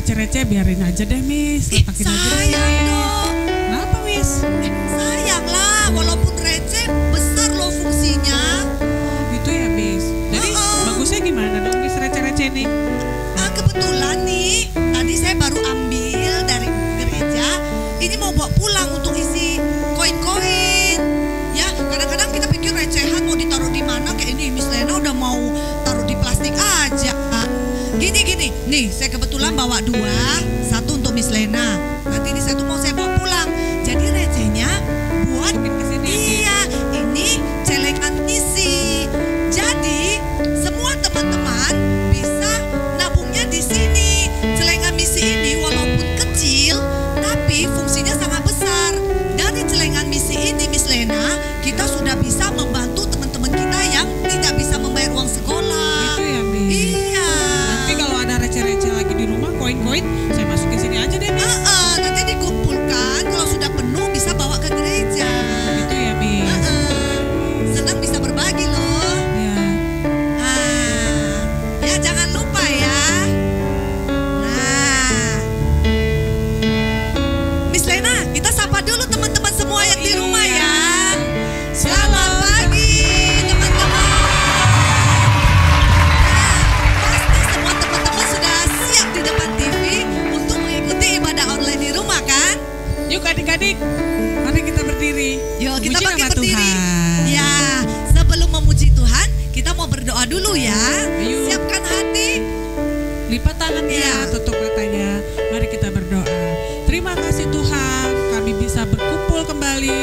receh-receh biarin aja deh, Miss. Lepakin aja deh. Sayang dong. Kenapa, Miss? Sayang lah, walaupun receh, besar loh fungsinya. Oh, gitu ya, Miss. Jadi bagusnya gimana dong, Miss, receh-receh nih? Kebetulan nih, tadi saya baru ambil dari gereja. Ini mau bawa pulang untuk isi koin-koin. Ya, kadang-kadang kita pikir recehan mau ditaruh di mana, kayak ini Miss Lena udah mau taruh di plastik aja. Gini, nih saya kebetulan bawa 2, 1 untuk Miss Lena. Nanti ini 1 mau saya bawa pulang. Jadi recehnya buat iya, ini celengan misi. Jadi semua teman-teman bisa nabungnya di sini. Celengan misi ini walaupun kecil, tapi fungsinya sangat besar. Dari celengan misi ini, Miss Lena, kita sudah bisa membantu teman-teman kita yang tidak bisa membayar uang sekolah. Gitu ya, Miss? Iya. Nanti kalau ada receh-receh lagi di rumah, koin-koin, saya masukin sini aja deh, Miss. Nanti dikumpulkan, kalau sudah penuh bisa bawa ke gereja. Gitu ya, Miss? Senang bisa berbagi loh. Ya. Ya jangan lupa ya. Miss Lena, kita sapa dulu teman-teman semua yang di rumah ya. Selamat pagi teman-teman. Pasti semua teman-teman sudah siap di depan TV untuk mengikuti ibadah online di rumah kan? Yuk adik-adik, mari kita berdiri. Yuk kita Puji bangkit nama berdiri. Tuhan. Ya, sebelum memuji Tuhan, kita mau berdoa dulu ya. Ayo. Siapkan hati. Lipat tangannya, Iya. tutup matanya. Mari kita berdoa. Terima kasih Tuhan, kami bisa berkumpul kembali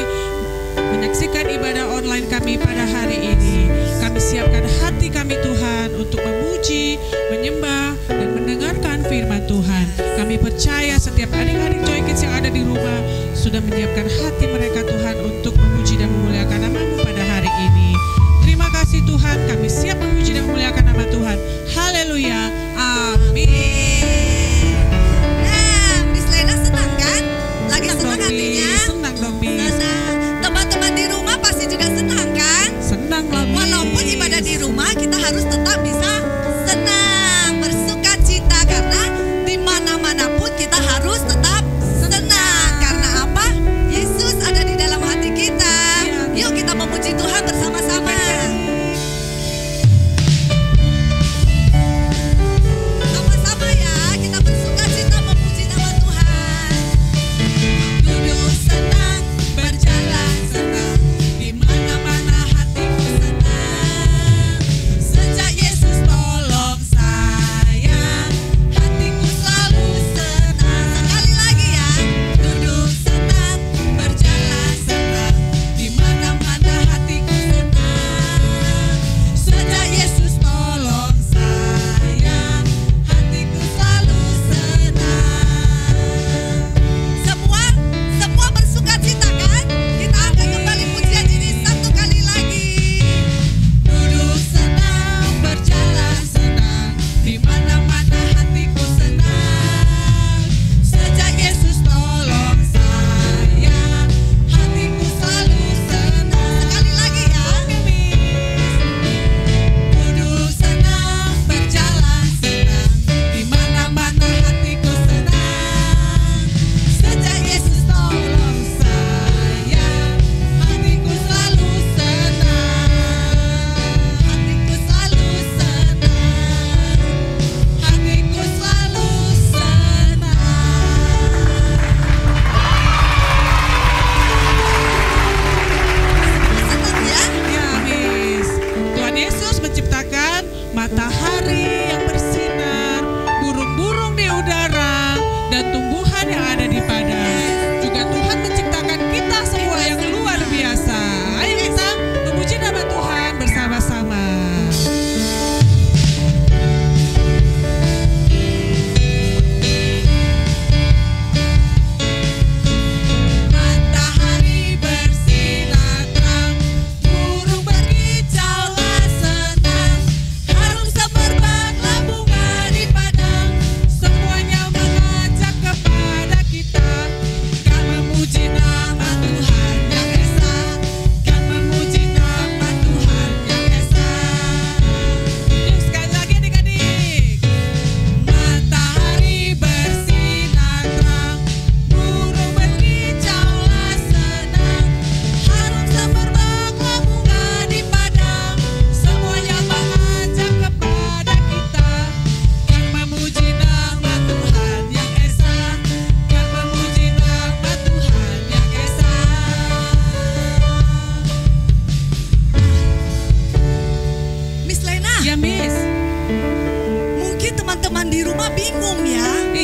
menyaksikan ibadah online kami pada hari ini. Kami siapkan hati kami Tuhan untuk memuji, menyembah, dan mendengarkan firman Tuhan. Kami percaya setiap adik-adik Joy Kids yang ada di rumah sudah menyiapkan hati mereka Tuhan untuk memuji dan memuliakan nama-Mu pada hari ini. Terima kasih Tuhan, kami siap memuji dan memuliakan nama Tuhan. Haleluya, amin. Nah, Miss Lena senang kan? Lagi senang hatinya? Senang dong, Miss. Senang. Teman-teman di rumah pasti juga senang kan? Senang lah, Miss. Walaupun ibadah di rumah, kita harus tetap bisa senang, bersuka cita, karena di mana-mana pun kita harus tetap senang. Karena apa? Yesus ada di dalam hati kita. Iya,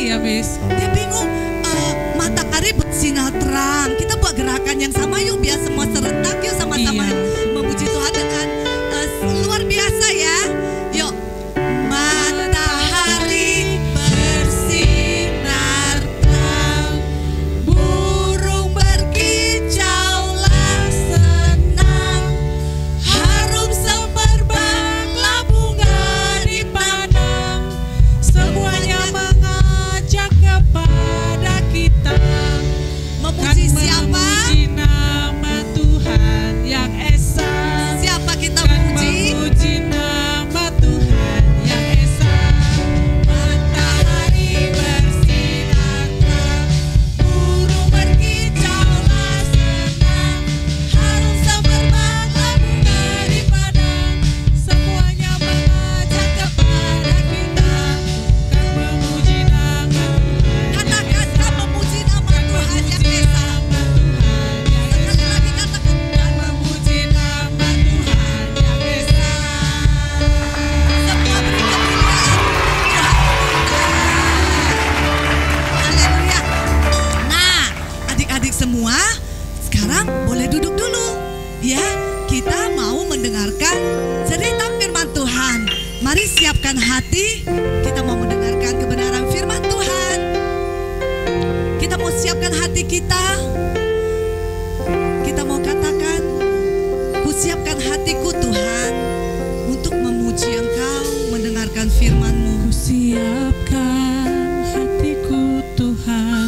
ya, Miss? Dia bingung, matahari bersinar terang. Kita buat gerakan yang sama yuk, biar semua serentak yuk sama-sama memuji Tuhan dengan luar biasa ya. Yuk. Matahari bersinar terang, burung berkicaulah senang, harum semerbaklah bunga dipandang, Semuanya mengajak kepada kita memuji siapa? memuji nama Tuhan yang esa. Siapa kita Kan puji? memuji nama Tuhan yang esa. Matahari bersinar terang, Burung berkicaulah senang, harum semerbaklah bunga dipandang, semuanya mengajak kepada kita kan memuji nama Tuhan. katakan kan memuji nama Tuhan yang esa. Sekali lagi katakan kan Memuji nama Tuhan yang esa. semua beri kemuliaan haleluya. Nah, adik-adik semua, sekarang boleh duduk dulu ya. Kita mau mendengarkan cerita firman Tuhan. Mari siapkan hati, kita mau mendengarkan kebenaran firman Tuhan. Kita mau siapkan hati kita. Kita mau katakan, ku siapkan hatiku Tuhan untuk memuji Engkau, mendengarkan firman-Mu. Ku siapkan hatiku Tuhan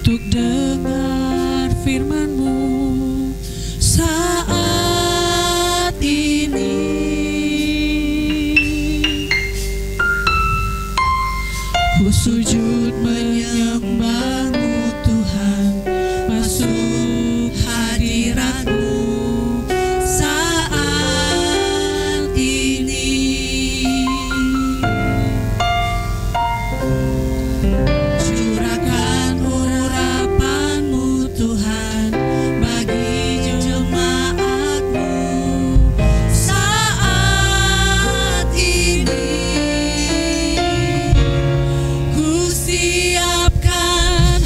untuk dengar firman-Mu saat ini. Ku sujud menyembah-Mu Tuhan, masuk hadirat-Mu saat ini. Curahkan urapan-Mu Tuhan bagi jemaat-Mu saat ini. Ku siapkan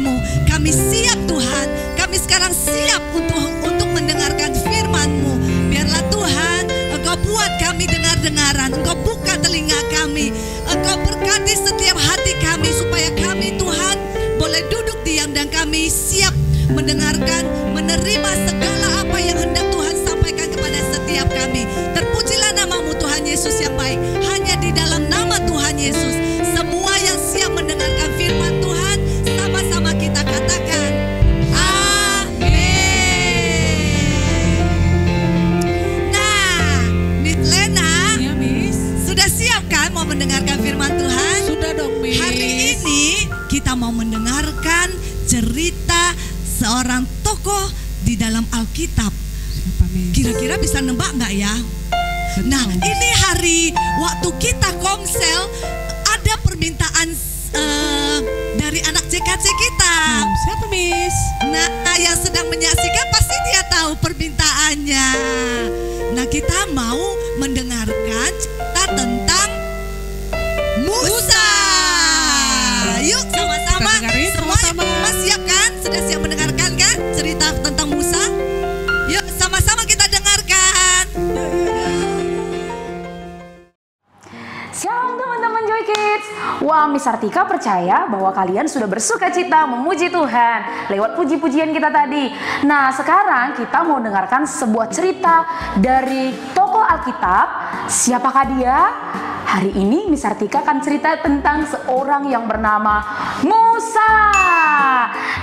firman-Mu. Kami siap Tuhan, kami sekarang siap untuk mendengarkan firman-Mu. Biarlah Tuhan, Engkau buat kami dengar-dengaran, Engkau buka telinga kami, Engkau berkati setiap hati kami supaya kami Tuhan boleh duduk diam dan kami siap mendengarkan, menerima segala apa yang hendak Tuhan sampaikan kepada setiap kami. Terpujilah nama-Mu Tuhan Yesus yang baik. Hanya di dalam nama Tuhan Yesus, semua yang siap mendengarkan firman Tuhan, sama-sama kita katakan amin. Nah, Miss Lena, Ya, Miss. sudah siap kan mau mendengarkan firman Tuhan? Sudah dong, Miss. Hari ini kita mau mendengarkan cerita seorang tokoh di dalam Alkitab. Siapa, Miss? Kira-kira bisa nebak nggak ya? Betul. Nah, ini hari waktu kita komsel ada permintaan dari anak JKC kita. Siapa, Miss? Nah, yang sedang menyaksikan pasti dia tahu permintaannya. Nah, kita mau mendengarkan cerita tentang Musa. Yuk sama-sama. Kita dengerin Semua sama-sama. siap kan? Sudah siap mendengarkan kan cerita tentang Musa? Yuk sama-sama kita dengarkan. Shalom teman-teman Joy Kids. Wah, Miss Artika percaya bahwa kalian sudah bersuka cita memuji Tuhan lewat puji-pujian kita tadi. Nah, sekarang kita mau dengarkan sebuah cerita dari tokoh Alkitab. Siapakah dia? Hari ini Miss Artika akan cerita tentang seorang yang bernama Musa.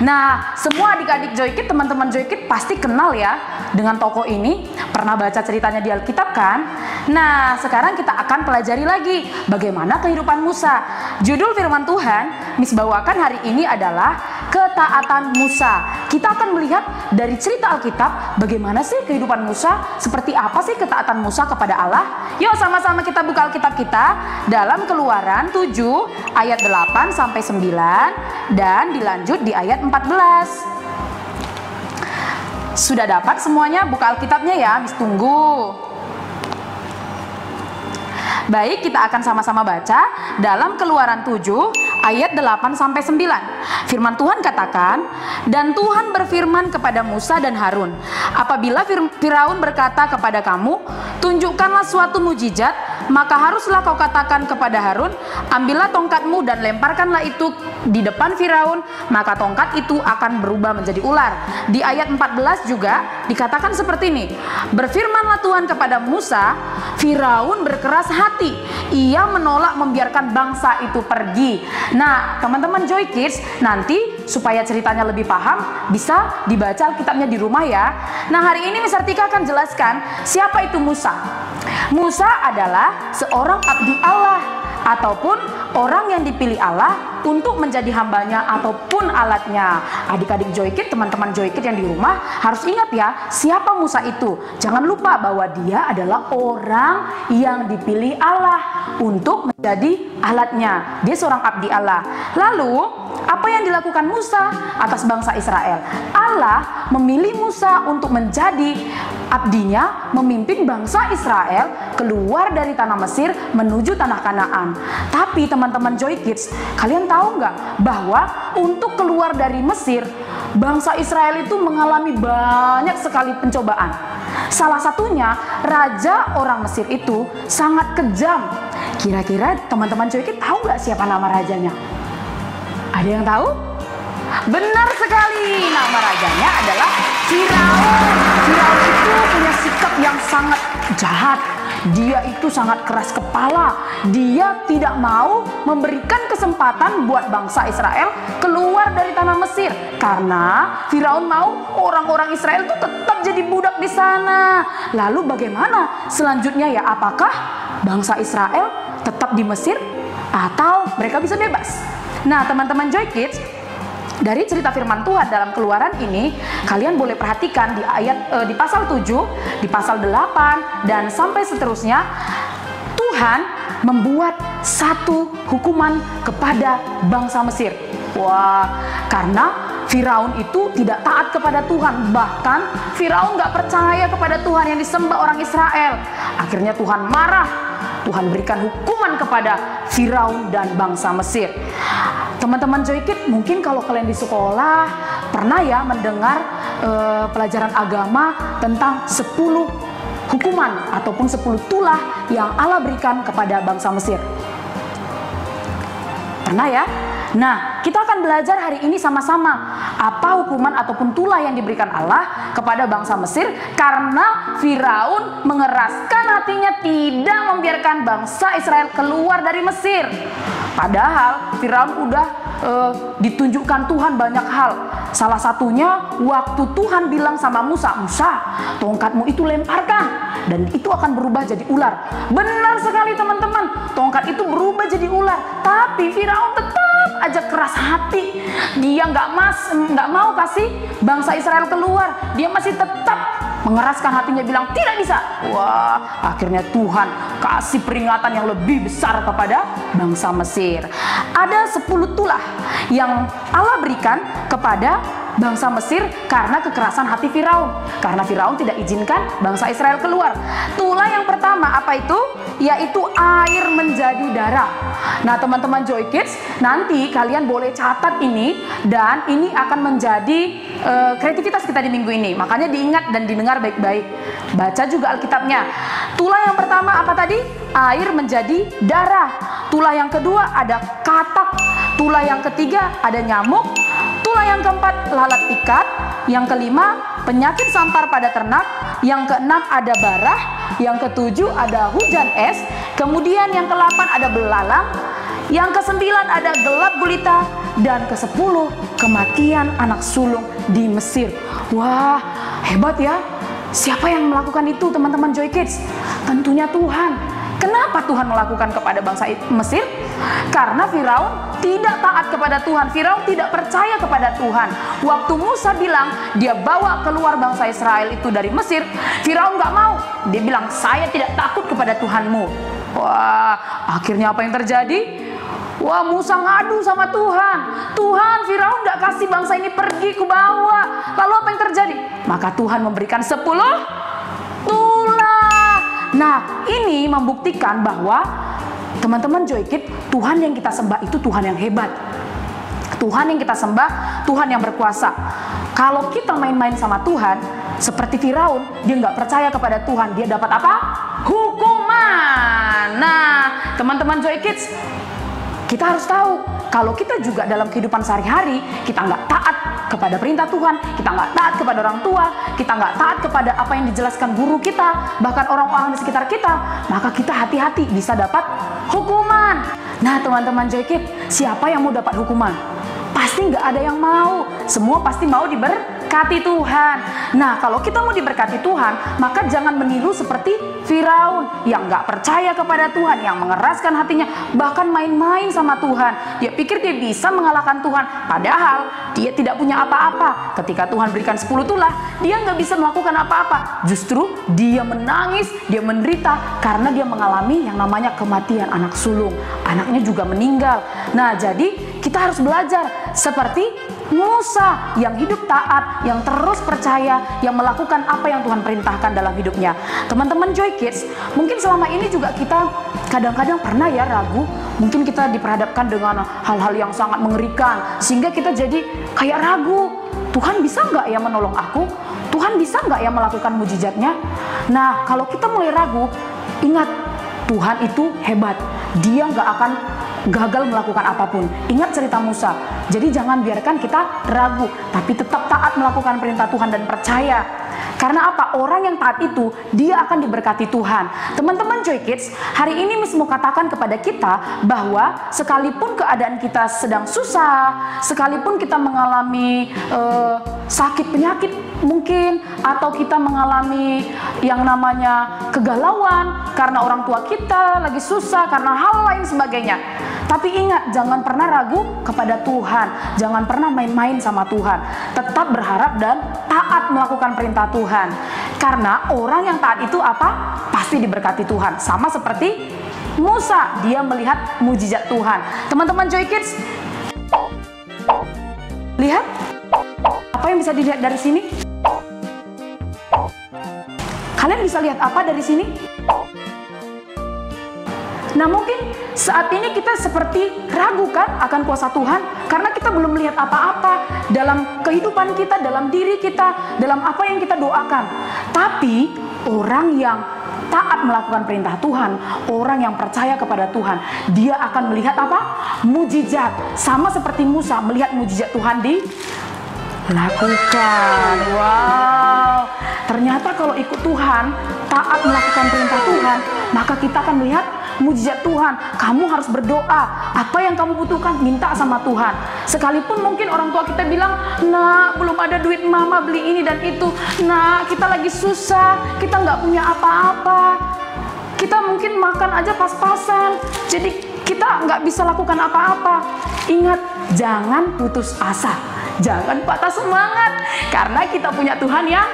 Nah, semua adik-adik Joy Kids, teman-teman Joy Kids pasti kenal ya dengan tokoh ini. Pernah baca ceritanya di Alkitab kan? Nah, sekarang kita akan pelajari lagi bagaimana kehidupan Musa. Judul firman Tuhan Miss bawakan hari ini adalah ketaatan Musa. Kita akan melihat dari cerita Alkitab bagaimana sih kehidupan Musa, seperti apa sih ketaatan Musa kepada Allah. Yuk sama-sama kita buka Alkitab kita dalam Keluaran 7 ayat 8 sampai 9 dan dilanjut di ayat 14. Sudah dapat semuanya? Buka Alkitabnya ya, Miss tunggu. Baik, kita akan sama-sama baca dalam Keluaran 7 ayat 8 sampai 9. Firman Tuhan katakan, "Dan Tuhan berfirman kepada Musa dan Harun, apabila Firaun berkata kepada kamu, tunjukkanlah suatu mujizat, maka haruslah kau katakan kepada Harun, ambillah tongkatmu dan lemparkanlah itu di depan Firaun, maka tongkat itu akan berubah menjadi ular." Di ayat 14 juga dikatakan seperti ini, "Berfirmanlah Tuhan kepada Musa, Firaun berkeras hati, ia menolak membiarkan bangsa itu pergi." Nah, teman-teman Joy Kids, nanti supaya ceritanya lebih paham, bisa dibaca Alkitabnya di rumah ya. Nah, hari ini Miss Artika akan jelaskan siapa itu Musa. Musa adalah seorang abdi Allah ataupun orang yang dipilih Allah untuk menjadi hambanya ataupun alatnya. Adik-adik Joy Kids, teman-teman Joy Kids yang di rumah harus ingat ya, siapa Musa itu. Jangan lupa bahwa dia adalah orang yang dipilih Allah untuk menjadi alatnya. Dia seorang abdi Allah. Lalu, apa yang dilakukan Musa atas bangsa Israel? Allah memilih Musa untuk menjadi abdinya, memimpin bangsa Israel keluar dari tanah Mesir menuju tanah Kanaan. Tapi teman-teman Joy Kids, kalian tahu nggak bahwa untuk keluar dari Mesir, bangsa Israel itu mengalami banyak sekali pencobaan. Salah satunya, raja orang Mesir itu sangat kejam. Kira-kira teman-teman Joy Kids tahu nggak siapa nama rajanya? Ada yang tahu? Benar sekali, nama rajanya adalah Firaun. Firaun itu punya sikap yang sangat jahat. Dia itu sangat keras kepala. Dia tidak mau memberikan kesempatan buat bangsa Israel keluar dari tanah Mesir. Karena Firaun mau orang-orang Israel itu tetap jadi budak di sana. Lalu bagaimana selanjutnya ya? Apakah bangsa Israel tetap di Mesir atau mereka bisa bebas? Nah, teman-teman Joy Kids, dari cerita firman Tuhan dalam Keluaran ini, kalian boleh perhatikan di ayat di pasal 7, di pasal 8 dan sampai seterusnya, Tuhan membuat satu hukuman kepada bangsa Mesir. Wah, karena Firaun itu tidak taat kepada Tuhan. Bahkan Firaun gak percaya kepada Tuhan yang disembah orang Israel. Akhirnya Tuhan marah. Tuhan berikan hukuman kepada Firaun dan bangsa Mesir. Teman-teman Joy Kids, mungkin kalau kalian di sekolah pernah ya mendengar pelajaran agama tentang 10 hukuman ataupun 10 tulah yang Allah berikan kepada bangsa Mesir. Pernah ya? Nah, kita akan belajar hari ini sama-sama apa hukuman ataupun tulah yang diberikan Allah kepada bangsa Mesir karena Firaun mengeraskan hatinya tidak membiarkan bangsa Israel keluar dari Mesir. Padahal Firaun udah ditunjukkan Tuhan banyak hal. Salah satunya waktu Tuhan bilang sama Musa, "Musa, tongkatmu itu lemparkan dan itu akan berubah jadi ular." Benar sekali teman-teman, tongkat itu berubah jadi ular. Tapi Firaun tetap aja keras hati. Dia nggak mau kasih bangsa Israel keluar. Dia masih tetap mengeraskan hatinya, bilang tidak bisa. Wah, akhirnya Tuhan kasih peringatan yang lebih besar kepada bangsa Mesir. Ada 10 tulah yang Allah berikan kepada bangsa Mesir karena kekerasan hati Firaun. Karena Firaun tidak izinkan bangsa Israel keluar. Tulah yang pertama apa itu? Yaitu air menjadi darah. Nah teman-teman Joy Kids, nanti kalian boleh catat ini dan ini akan menjadi kreativitas kita di minggu ini. Makanya diingat dan didengar baik-baik. Baca juga Alkitabnya. Tulah yang pertama apa tadi? Air menjadi darah. Tulah yang kedua ada katak. Tulah yang ketiga ada nyamuk. Tulah yang keempat lalat ikat. Yang kelima penyakit sampar pada ternak. Yang keenam ada barah. Yang ketujuh ada hujan es. Kemudian yang ke-8 ada belalang. Yang ke-9 ada gelap gulita. Dan ke-10 kematian anak sulung di Mesir. Wah, hebat ya. Siapa yang melakukan itu teman-teman Joy Kids? Tentunya Tuhan. Kenapa Tuhan melakukan kepada bangsa Mesir? Karena Firaun tidak taat kepada Tuhan. Firaun tidak percaya kepada Tuhan. Waktu Musa bilang dia bawa keluar bangsa Israel itu dari Mesir, Firaun nggak mau. Dia bilang, saya tidak takut kepada Tuhanmu. Wah, akhirnya apa yang terjadi? Wah, Musa ngadu sama Tuhan. Tuhan, Firaun nggak kasih bangsa ini pergi ke bawah. Lalu apa yang terjadi? Maka Tuhan memberikan 10 tulah. Nah, ini membuktikan bahwa teman-teman Joy Kids, Tuhan yang kita sembah itu Tuhan yang hebat. Tuhan yang kita sembah, Tuhan yang berkuasa. Kalau kita main-main sama Tuhan, seperti Firaun, dia nggak percaya kepada Tuhan. Dia dapat apa? Hukuman. Nah, teman-teman Joy Kids, kita harus tahu, kalau kita juga dalam kehidupan sehari-hari, kita nggak taat kepada perintah Tuhan, kita nggak taat kepada orang tua, kita nggak taat kepada apa yang dijelaskan guru kita, bahkan orang-orang di sekitar kita, maka kita hati-hati bisa dapat hukuman. Nah teman-teman Joy Kids, siapa yang mau dapat hukuman? Pasti nggak ada yang mau, semua pasti mau diberkati Tuhan. Nah kalau kita mau diberkati Tuhan, maka jangan meniru seperti Firaun yang nggak percaya kepada Tuhan, yang mengeraskan hatinya, bahkan main-main sama Tuhan. Dia pikir dia bisa mengalahkan Tuhan, padahal dia tidak punya apa-apa. Ketika Tuhan berikan 10 tulah, dia nggak bisa melakukan apa-apa. Justru dia menangis, dia menderita karena dia mengalami yang namanya kematian anak sulung. Anaknya juga meninggal. Nah jadi kita harus belajar seperti Musa yang hidup taat, yang terus percaya, yang melakukan apa yang Tuhan perintahkan dalam hidupnya. Teman-teman Joy Kids, mungkin selama ini juga kita kadang-kadang pernah ya ragu. Mungkin kita diperhadapkan dengan hal-hal yang sangat mengerikan, sehingga kita jadi kayak ragu. Tuhan bisa nggak ya menolong aku? Tuhan bisa nggak ya melakukan mujizatnya? Nah, kalau kita mulai ragu, ingat Tuhan itu hebat. Dia nggak akan gagal melakukan apapun. Ingat cerita Musa. Jadi jangan biarkan kita ragu, tapi tetap taat melakukan perintah Tuhan dan percaya. Karena apa? Orang yang taat itu, dia akan diberkati Tuhan. Teman-teman Joy Kids, hari ini Miss mau katakan kepada kita bahwa sekalipun keadaan kita sedang susah, sekalipun kita mengalami sakit penyakit mungkin, atau kita mengalami yang namanya kegalauan karena orang tua kita lagi susah, karena hal lain sebagainya. Tapi ingat, jangan pernah ragu kepada Tuhan. Jangan pernah main-main sama Tuhan. Tetap berharap dan taat melakukan perintah Tuhan. Karena orang yang taat itu apa? Pasti diberkati Tuhan. Sama seperti Musa, dia melihat mujizat Tuhan. Teman-teman Joy Kids, lihat apa yang bisa dilihat dari sini? Kalian bisa lihat apa dari sini? Nah mungkin saat ini kita seperti ragu kan akan kuasa Tuhan karena kita belum melihat apa-apa dalam kehidupan kita, dalam diri kita, dalam apa yang kita doakan. Tapi orang yang taat melakukan perintah Tuhan, orang yang percaya kepada Tuhan, dia akan melihat apa? Mujizat. Sama seperti Musa melihat mujizat Tuhan dilakukan. Wow, ternyata kalau ikut Tuhan, taat melakukan perintah Tuhan, maka kita akan melihat mujizat Tuhan. Kamu harus berdoa, apa yang kamu butuhkan minta sama Tuhan. Sekalipun mungkin orang tua kita bilang, "Nak, belum ada duit mama beli ini dan itu. Nak, kita lagi susah, kita nggak punya apa-apa. Kita mungkin makan aja pas-pasan, jadi kita nggak bisa lakukan apa-apa." Ingat, jangan putus asa, jangan patah semangat, karena kita punya Tuhan yang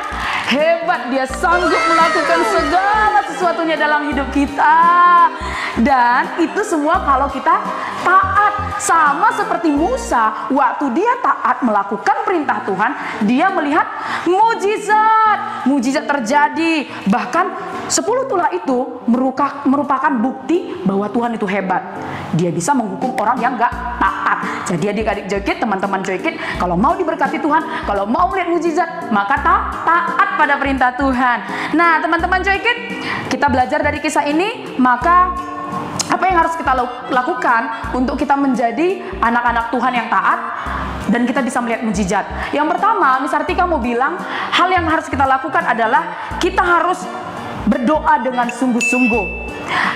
hebat. Dia sanggup melakukan segala sesuatunya dalam hidup kita. Dan itu semua kalau kita taat. Sama seperti Musa, waktu dia taat melakukan perintah Tuhan, dia melihat mujizat. Mujizat terjadi. Bahkan 10 tulah itu merupakan bukti bahwa Tuhan itu hebat. Dia bisa menghukum orang yang gak taat. Jadi adik-adik Joykit, teman-teman Joykit, kalau mau diberkati Tuhan, kalau mau melihat mujizat, maka taat pada perintah Tuhan. Nah, teman-teman Joykit, kita belajar dari kisah ini, maka apa yang harus kita lakukan untuk kita menjadi anak-anak Tuhan yang taat dan kita bisa melihat mujizat? Yang pertama, Miss Artika mau bilang, hal yang harus kita lakukan adalah kita harus berdoa dengan sungguh-sungguh.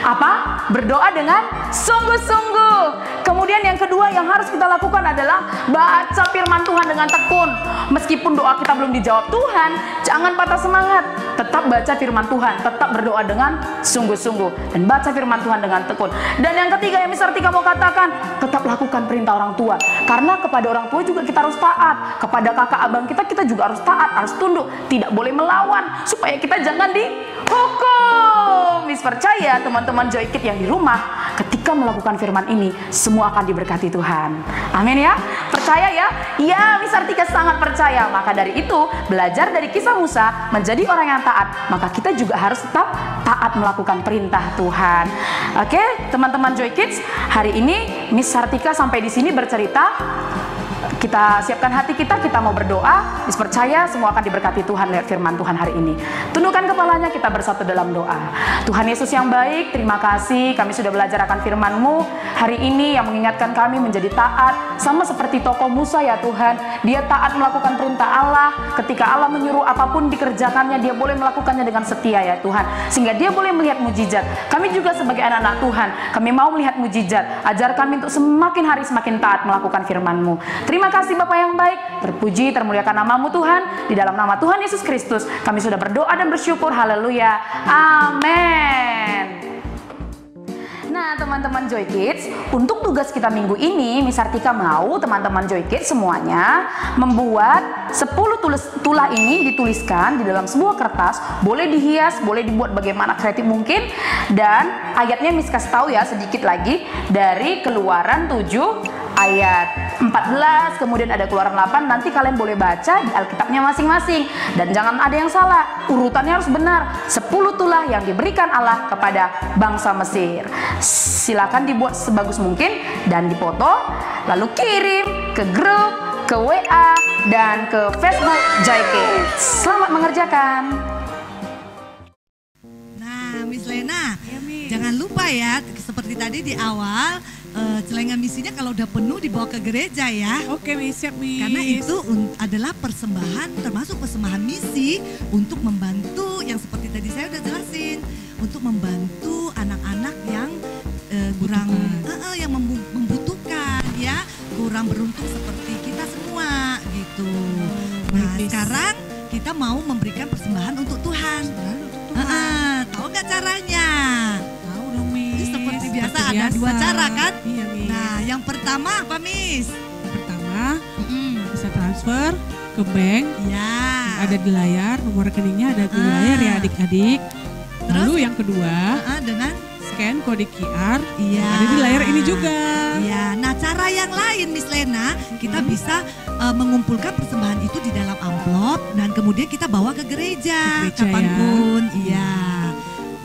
Apa? Berdoa dengan sungguh-sungguh. Kemudian yang kedua yang harus kita lakukan adalah baca firman Tuhan dengan tekun. Meskipun doa kita belum dijawab Tuhan, jangan patah semangat. Tetap baca firman Tuhan, tetap berdoa dengan sungguh-sungguh, dan baca firman Tuhan dengan tekun. Dan yang ketiga yang Miss Artika mau katakan, tetap lakukan perintah orang tua. Karena kepada orang tua juga kita harus taat. Kepada kakak abang kita juga harus taat, harus tunduk. Tidak boleh melawan, supaya kita jangan dihukum. Miss percaya teman-teman Joykit yang di rumah, ketika melakukan firman ini, semua akan diberkati Tuhan. Amin ya? Percaya ya? Ya, Miss Artika sangat percaya. Maka dari itu, belajar dari kisah Musa menjadi orang yang taat, maka kita juga harus tetap taat melakukan perintah Tuhan. Oke, teman-teman Joykit, hari ini Miss Artika sampai di sini bercerita. Kita siapkan hati kita mau berdoa. Miss percaya semua akan diberkati Tuhan lewat firman Tuhan hari ini. Tundukkan kepalanya, kita bersatu dalam doa. Tuhan Yesus yang baik, terima kasih kami sudah belajar akan firman-Mu hari ini yang mengingatkan kami menjadi taat. Sama seperti tokoh Musa ya Tuhan, dia taat melakukan perintah Allah. Ketika Allah menyuruh apapun dikerjakannya, dia boleh melakukannya dengan setia ya Tuhan, sehingga dia boleh melihat mujizat. Kami juga sebagai anak-anak Tuhan, kami mau melihat mujizat. Ajar kami untuk semakin hari semakin taat melakukan firman-Mu. Terima kasih Bapa yang baik, terpuji, termuliakan nama-Mu Tuhan. Di dalam nama Tuhan Yesus Kristus, kami sudah berdoa dan bersyukur. Haleluya. Amin. Nah teman-teman Joy Kids, untuk tugas kita minggu ini, Miss Artika mau teman-teman Joy Kids semuanya membuat 10 tulah ini dituliskan di dalam sebuah kertas. Boleh dihias, boleh dibuat bagaimana kreatif mungkin. Dan ayatnya Miss kasih tahu ya sedikit lagi, dari Keluaran 7 ayat 14, kemudian ada Keluaran 8. Nanti kalian boleh baca di Alkitabnya masing-masing. Dan jangan ada yang salah, urutannya harus benar. 10 tulah yang diberikan Allah kepada bangsa Mesir. Silakan dibuat sebagus mungkin dan dipoto, lalu kirim ke grup, ke WA, dan ke Facebook Joy Kids. Selamat mengerjakan. Nah, Miss Lena, jangan lupa ya, seperti tadi di awal, celengan misinya kalau udah penuh dibawa ke gereja ya. Oke, Miss, siap, Miss. Karena itu adalah persembahan, termasuk persembahan misi untuk membantu yang seperti tadi saya udah jelasin, untuk membantu anak-anak yang kurang yang membutuhkan ya, kurang beruntung seperti kita semua gitu. Nah, sekarang kita mau memberikan persembahan untuk Tuhan. Tahu nggak caranya? Tahu dong, Miss. Seperti biasa ada dua cara kan? Iya, Miss. Nah, yang pertama apa, Miss? Pertama, bisa transfer ke bank. Ya. Ada di layar, nomor rekeningnya ada di layar ya adik-adik. Lalu yang kedua, dengan scan kode QR. Iya. Ada di layar ini juga. Iya. Nah, cara yang lain, Miss Lena, kita bisa mengumpulkan persembahan itu di dalam amplop dan kemudian kita bawa ke gereja, kapanpun. Iya.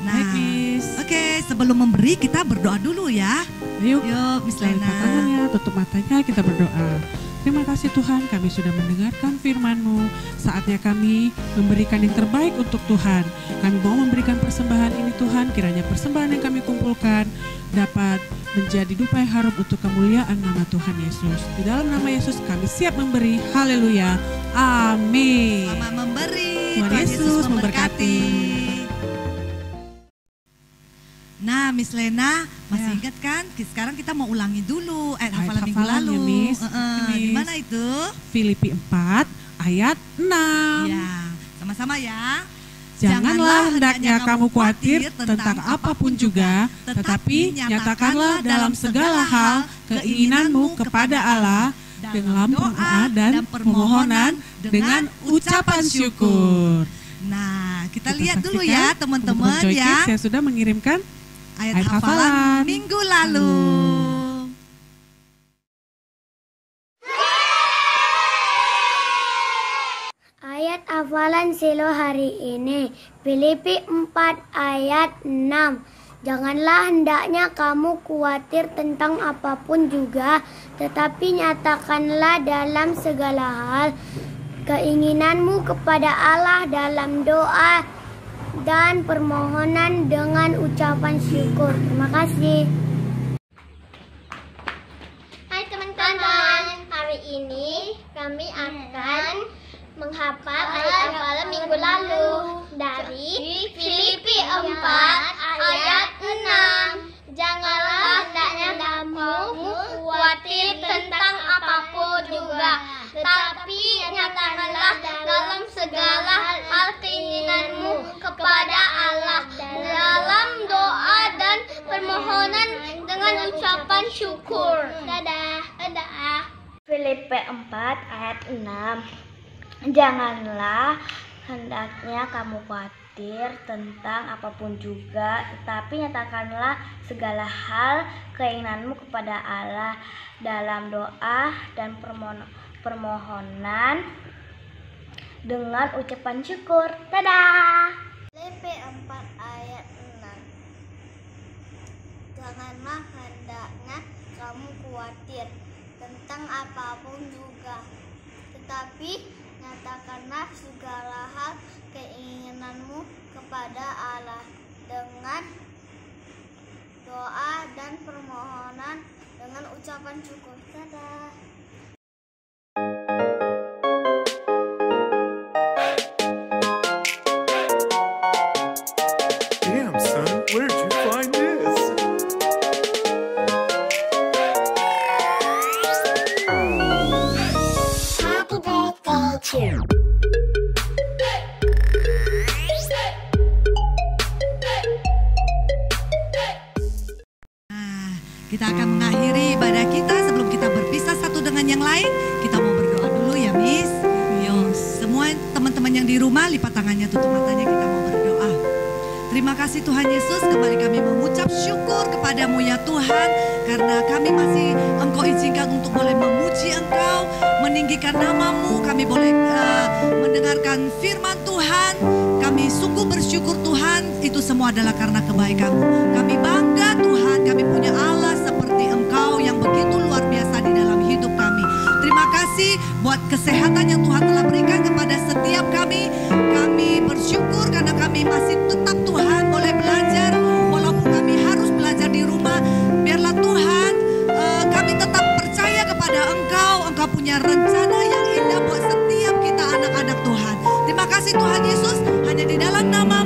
Nah, Miss. Oke, sebelum memberi kita berdoa dulu ya. Yuk, Yuk, Miss lipat Lena. tangannya, tutup matanya, kita berdoa. Terima kasih Tuhan, kami sudah mendengarkan firman-Mu. Saatnya kami memberikan yang terbaik untuk Tuhan. Kami mau memberikan persembahan ini Tuhan, kiranya persembahan yang kami kumpulkan dapat menjadi dupa yang harum untuk kemuliaan nama Tuhan Yesus. Di dalam nama Yesus kami siap memberi. Haleluya. Amin. Selamat memberi. Tuhan Yesus memberkati. Nah, Miss Lena, masih Ya. ingat kan? Sekarang kita mau ulangi dulu ayat Ayat hafalan minggu hafalan lalu. ya, Miss. Di mana itu? Filipi 4 ayat 6. Ya, sama-sama ya. Janganlah hendaknya kamu khawatir tentang apapun juga, tetapi nyatakanlah dalam segala hal keinginanmu kepada Allah dalam doa dan permohonan dengan ucapan syukur. Nah, kita Kita lihat dulu saksikan, ya teman-teman Joy ya. Kids yang sudah mengirimkan Ayat ayat hafalan hafalan. minggu lalu. Ayat hafalan Silo hari ini, Filipi 4 ayat 6. Janganlah hendaknya kamu khawatir tentang apapun juga, tetapi nyatakanlah dalam segala hal keinginanmu kepada Allah dalam doa dan permohonan dengan ucapan syukur. Terima kasih. Hai teman-teman, hari ini kami akan menghafal ayat hafalan minggu lalu dari Filipi 4 ayat 6. Janganlah hendaknya kamu khawatir tentang apapun juga, tetapi nyatakanlah dalam segala hal keinginanmu kepada Allah dalam doa dan permohonan dengan ucapan syukur. Dadah. Dadah. Filipi 4 ayat 6. Janganlah hendaknya kamu khawatir tentang apapun juga, tetapi nyatakanlah segala hal keinginanmu kepada Allah dalam doa dan permohonan dengan ucapan syukur. Dadah. Filipi 4 ayat 6. Janganlah hendaknya kamu khawatir tentang apapun juga, tetapi nyatakanlah segala hal keinginanmu kepada Allah dengan doa dan permohonan dengan ucapan syukur. Dadah. Damn, son, where'd you find this? Happy birthday to Kita akan mengakhiri ibadah kita sebelum kita berpisah satu dengan yang lain. Kita mau berdoa dulu ya, Miss. Yuk, semua teman-teman yang di rumah lipat tangannya, tutup matanya, kita mau berdoa. Terima kasih Tuhan Yesus, kembali kami mengucap syukur kepadamu ya Tuhan, karena kami masih Engkau izinkan untuk boleh memuji Engkau, meninggikan namamu, kami boleh mendengarkan firman Tuhan. Kami sungguh bersyukur Tuhan, itu semua adalah karena kebaikan-Mu. Kami bangga Tuhan, kami punya Allah seperti Engkau yang begitu luar biasa di dalam hidup kami. Terima kasih buat kesehatan yang Tuhan telah berikan kepada setiap kami. Kami bersyukur karena kami masih tetap Tuhan boleh belajar, walaupun kami harus belajar di rumah. Biarlah Tuhan, kami tetap percaya kepada Engkau. Engkau punya rencana yang indah buat setiap kita anak-anak Tuhan. Terima kasih Tuhan Yesus, hanya di dalam nama